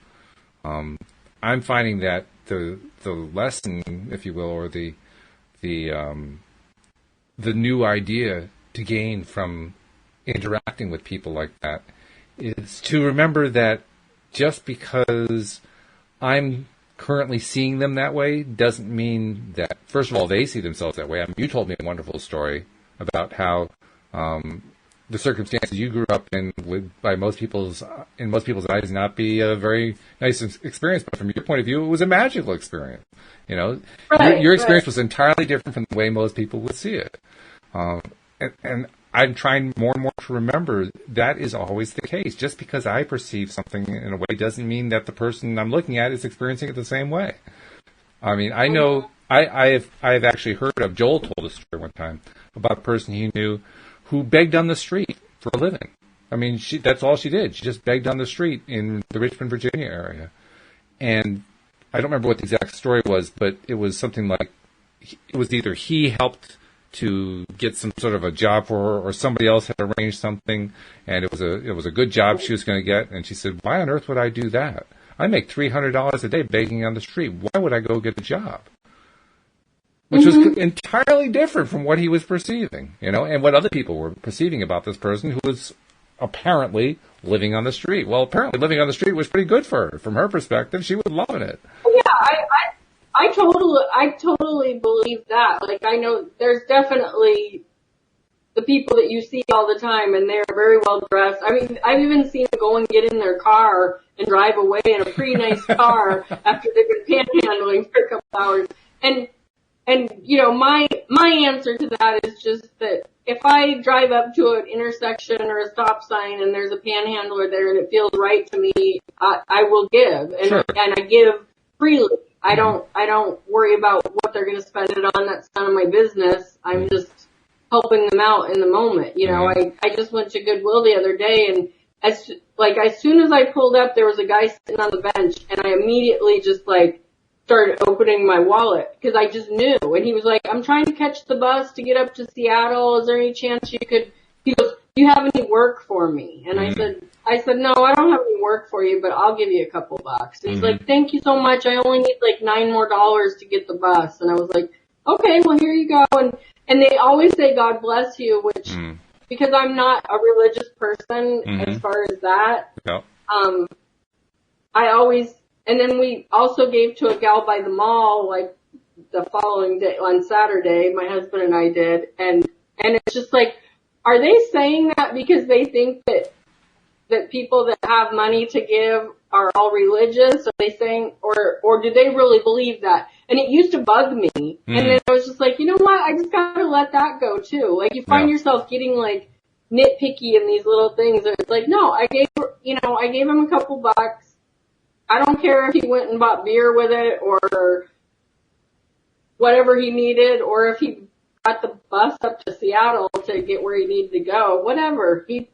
I'm finding that the lesson, if you will, or the new idea to gain from interacting with people like that is to remember that just because I'm currently seeing them that way doesn't mean that, first of all, they see themselves that way. I mean, you told me a wonderful story about how the circumstances you grew up in would, in most people's eyes, not be a very nice experience, but from your point of view, it was a magical experience. You know, your experience was entirely different from the way most people would see it. And I'm trying more and more to remember that is always the case. Just because I perceive something in a way doesn't mean that the person I'm looking at is experiencing it the same way. I mean, I know I've actually heard of, Joel told a story one time about a person he knew who begged on the street for a living. I mean, that's all she did. She just begged on the street in the Richmond, Virginia area. And I don't remember what the exact story was, but it was something like, it was either he helped to get some sort of a job for her, or somebody else had arranged something, and it was a good job she was going to get. And she said, "Why on earth would I do that? I make $300 a day begging on the street. Why would I go get a job?" Which was entirely different from what he was perceiving, you know, and what other people were perceiving about this person who was apparently living on the street. Well, apparently living on the street was pretty good for her. From her perspective, she was loving it. Yeah, I totally believe that. Like, I know there's definitely the people that you see all the time, and they're very well dressed. I mean, I've even seen them go and get in their car and drive away in a pretty nice car after they've been panhandling for a couple hours. And you know, my answer to that is just that if I drive up to an intersection or a stop sign and there's a panhandler there and it feels right to me, I will give, and Sure. and I give freely. I don't worry about what they're going to spend it on. That's none of my business. I'm just helping them out in the moment. You know, I just went to Goodwill the other day, and as soon as I pulled up, there was a guy sitting on the bench, and I immediately just like started opening my wallet because I just knew. And he was like, "I'm trying to catch the bus to get up to Seattle. Is there any chance you could?" He goes, "Do you have any work for me?" And I said, "No, I don't have any work for you, but I'll give you a couple bucks." And he's like, "Thank you so much. I only need like $9 more to get the bus." And I was like, "Okay, well here you go." And they always say God bless you, which because I'm not a religious person as far as that. Yeah. I always, and then we also gave to a gal by the mall like the following day on Saturday. My husband and I did, and it's just like, are they saying that because they think that people that have money to give are all religious? Are they saying, or do they really believe that? And it used to bug me. And then I was just like, you know what? I just gotta let that go too. Like, you find yourself getting like nitpicky in these little things. It's like, no, I gave him a couple bucks. I don't care if he went and bought beer with it or whatever he needed, or if he got the bus up to Seattle to get where he needed to go, whatever. He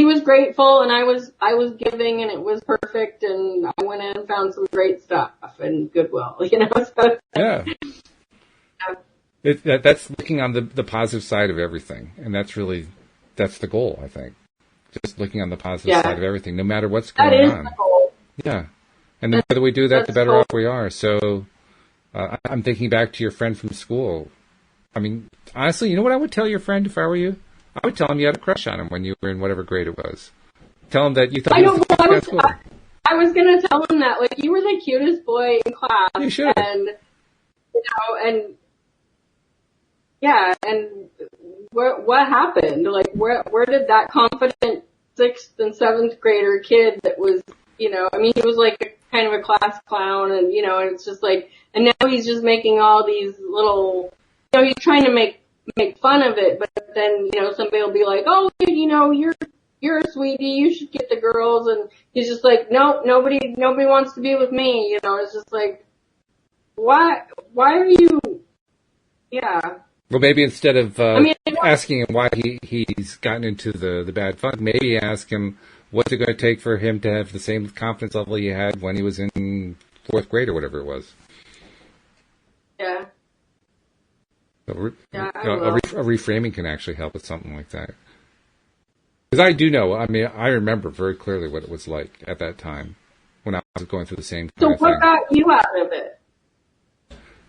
was grateful, and I was giving, and it was perfect, and I went in and found some great stuff and Goodwill, So, yeah. That's looking on the positive side of everything, and that's the goal, I think. Just looking on the positive side of everything, no matter what's going on. That is the goal. Yeah. And the better we do that, the better off we are. So I'm thinking back to your friend from school. I mean, honestly, you know what I would tell your friend if I were you? I would tell him you had a crush on him when you were in whatever grade it was. Tell him that you thought he was the cutest guy at school. I was going to tell him that, like, you were the cutest boy in class. You should. And, yeah, and what happened? Like, where did that confident 6th and 7th grader kid that was, he was like kind of a class clown, and, and it's just like, and now he's just making all these little, he's trying to make fun of it, but then, somebody will be like, oh, you're a sweetie, you should get the girls, and he's just like, no, nobody wants to be with me, it's just like, why are you, Well, maybe instead of asking him why he's gotten into the bad fun, maybe ask him what's it going to take for him to have the same confidence level he had when he was in 4th grade or whatever it was. Yeah. So a reframing can actually help with something like that. Because I do know, I remember very clearly what it was like at that time when I was going through the same kind of thing. So what got you out of it?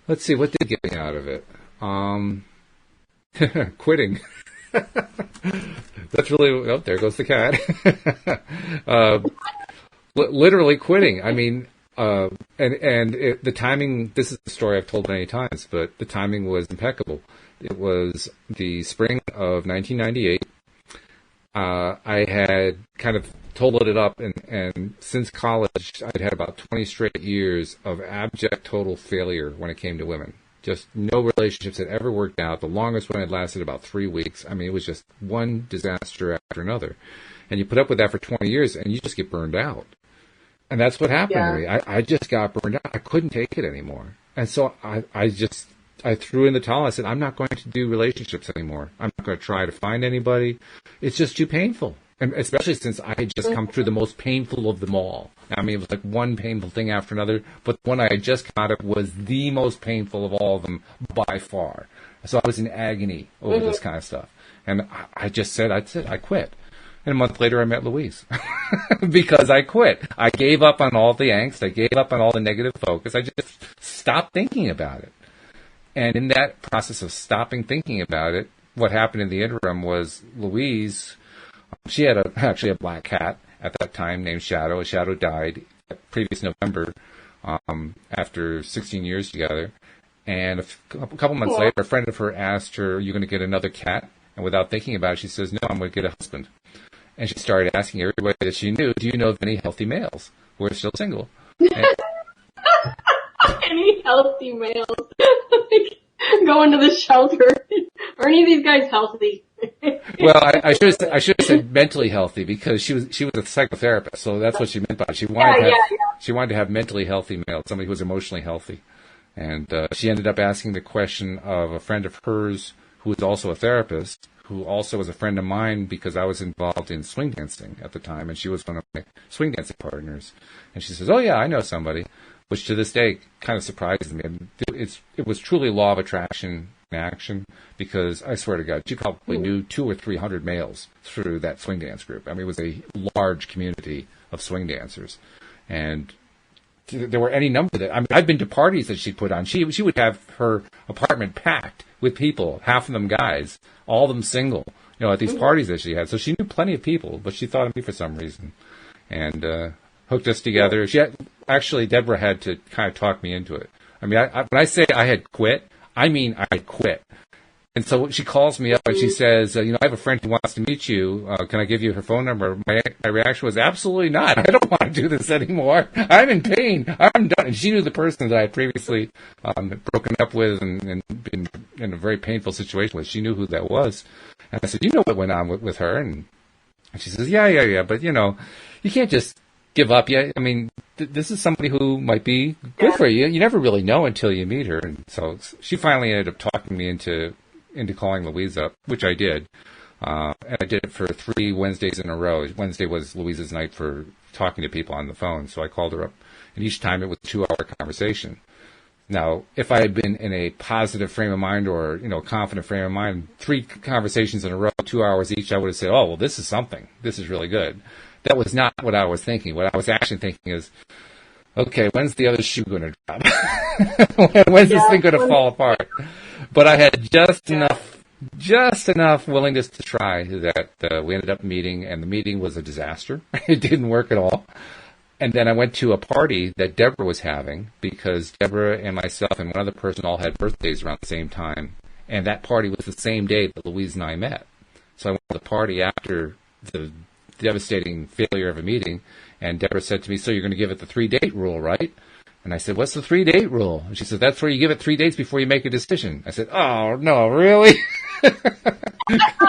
Let's see, what did get me out of it? Quitting. That's really, there goes the cat. Literally quitting. I mean, the timing, this is a story I've told many times, but the timing was impeccable. It was the spring of 1998. I had kind of totaled it up, and since college, I'd had about 20 straight years of abject total failure when it came to women. Just no relationships had ever worked out. The longest one had lasted about 3 weeks. I mean, it was just one disaster after another. And you put up with that for 20 years, and you just get burned out. And that's what happened to me. I just got burned out. I couldn't take it anymore. And so I threw in the towel. I said, I'm not going to do relationships anymore. I'm not going to try to find anybody. It's just too painful. And especially since I had just come through the most painful of them all. I mean, it was like one painful thing after another, but the one I had just come out of was the most painful of all of them by far. So I was in agony over this kind of stuff. And I quit. And a month later, I met Louise because I quit. I gave up on all the angst. I gave up on all the negative focus. I just stopped thinking about it. And in that process of stopping thinking about it, what happened in the interim was Louise, she had actually a black cat at that time named Shadow. Shadow died previous November after 16 years together. And a couple months later, a friend of her asked her, are you going to get another cat? And without thinking about it, she says, no, I'm going to get a husband. And she started asking everybody that she knew, do you know of any healthy males who are still single? Any healthy males? Going to the shelter. Are any of these guys healthy? Well, I should have said mentally healthy because she was a psychotherapist, so that's what she meant by it. She wanted to have mentally healthy males, somebody who was emotionally healthy. And she ended up asking the question of a friend of hers who was also a therapist, who also was a friend of mine because I was involved in swing dancing at the time, and she was one of my swing dancing partners. And she says, oh, yeah, I know somebody, which to this day kind of surprises me. It was truly law of attraction in action because I swear to God, she probably knew 200 or 300 males through that swing dance group. I mean, it was a large community of swing dancers. And there were any number that, I mean, I've been to parties that she'd put on. She would have her apartment packed with people, half of them guys, all of them single, at these parties that she had. So she knew plenty of people, but she thought of me for some reason and hooked us together. Deborah had to kind of talk me into it. I mean, when I say I had quit, I mean I quit. And so she calls me up and she says, I have a friend who wants to meet you. Can I give you her phone number? My reaction was, absolutely not. I don't want to do this anymore. I'm in pain. I'm done. And she knew the person that I had previously broken up with and been in a very painful situation with. She knew who that was. And I said, you know what went on with her? And she says, yeah. But, you can't just give up. Yeah, I mean, this is somebody who might be good for you. You never really know until you meet her. And so she finally ended up talking me into calling Louise up, which I did. And I did it for 3 Wednesdays in a row. Wednesday was Louise's night for talking to people on the phone. So I called her up, and each time it was a 2-hour conversation. Now, if I had been in a positive frame of mind or, a confident frame of mind, 3 conversations in a row, 2 hours each, I would have said, oh, well, this is something. This is really good. That was not what I was thinking. What I was actually thinking is, okay, when's the other shoe going to drop? When's this thing going to fall apart? But I had just enough willingness to try that we ended up meeting, and the meeting was a disaster. It didn't work at all. And then I went to a party that Deborah was having, because Deborah and myself and one other person all had birthdays around the same time. And that party was the same day that Louise and I met. So I went to the party after the devastating failure of a meeting, and Deborah said to me, so you're going to give it the 3-date rule, right? And I said, what's the 3-date rule? And she said, that's where you give it 3 dates before you make a decision. I said, oh, no, really? Oh,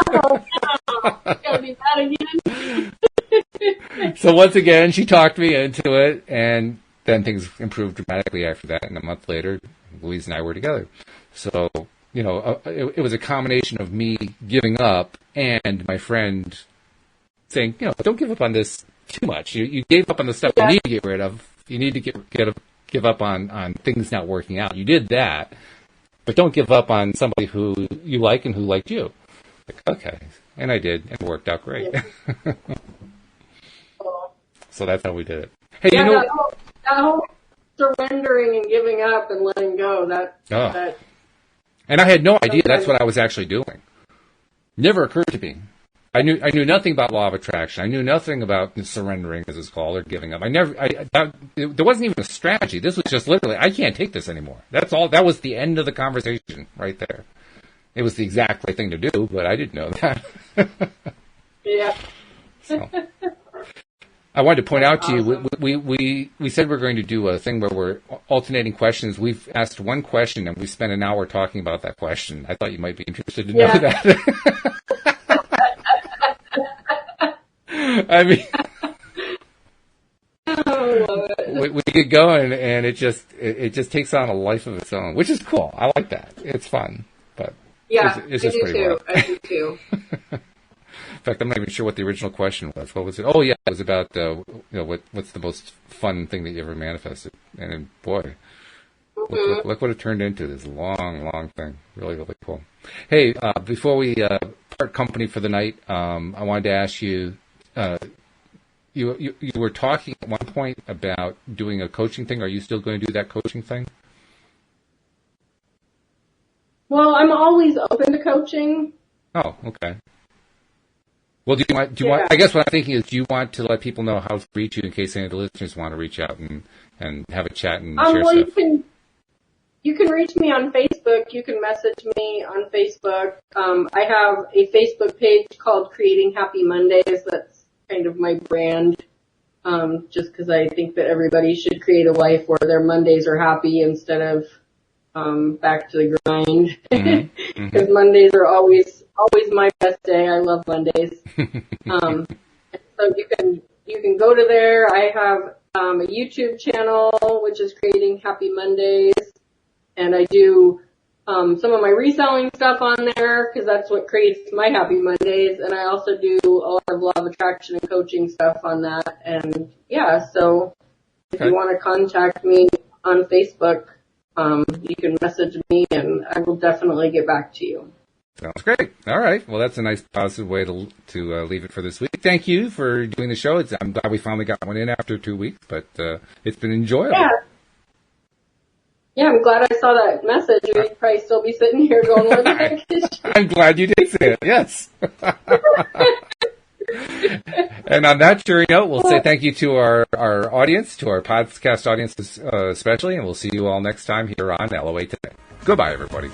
no. It's going to be that again. So once again, she talked me into it, and then things improved dramatically after that. And a month later, Louise and I were together. So, it was a combination of me giving up and my friend saying, don't give up on this too much. You gave up on the stuff you need to get rid of. You need to give up on things not working out. You did that, but don't give up on somebody who you like and who liked you. Like, okay. And I did, and it worked out great. Yeah. So that's how we did it. Hey, that whole surrendering and giving up and letting go, and I had no idea that's what I was actually doing. Never occurred to me. I knew nothing about law of attraction. I knew nothing about surrendering, as it's called, or giving up. There wasn't even a strategy. This was just literally, I can't take this anymore. That's all. That was the end of the conversation right there. It was the exact right thing to do, but I didn't know that. Yeah. So, I wanted to point out to you, we said we're going to do a thing where we're alternating questions. We've asked one question, and we spent an hour talking about that question. I thought you might be interested to know that. I mean, we get going, and it just takes on a life of its own, which is cool. I like that. It's fun, but it's just pretty wild. I do too. In fact, I'm not even sure what the original question was. What was it? Oh, yeah, it was about what's the most fun thing that you ever manifested? And boy, look what it turned into. This long thing. Really, really cool. Hey, before we part company for the night, I wanted to ask you. You were talking at one point about doing a coaching thing. Are you still going to do that coaching thing? Well, I'm always open to coaching. Oh, okay. Well, do you want? I guess what I'm thinking is, do you want to let people know how to reach you in case any of the listeners want to reach out and have a chat and share well, stuff? You can reach me on Facebook. You can message me on Facebook. I have a Facebook page called Creating Happy Mondays. That's kind of my brand, just because I think that everybody should create a life where their Mondays are happy instead of back to the grind. Because Mondays are always my best day. I love Mondays. So you can go to there. I have a YouTube channel which is Creating Happy Mondays, and I do some of my reselling stuff on there because that's what creates my Happy Mondays. And I also do a lot of law of attraction and coaching stuff on that. And so if you want to contact me on Facebook, you can message me and I will definitely get back to you. Sounds great. All right. Well, that's a nice positive way to leave it for this week. Thank you for doing the show. I'm glad we finally got one in after 2 weeks, but it's been enjoyable. Yeah, I'm glad I saw that message. You'd probably still be sitting here going, where the heck is she? I'm glad you did say it, yes. And on that cheery note, we'll say thank you to our audience, to our podcast audience especially, and we'll see you all next time here on LOA Today. Goodbye, everybody.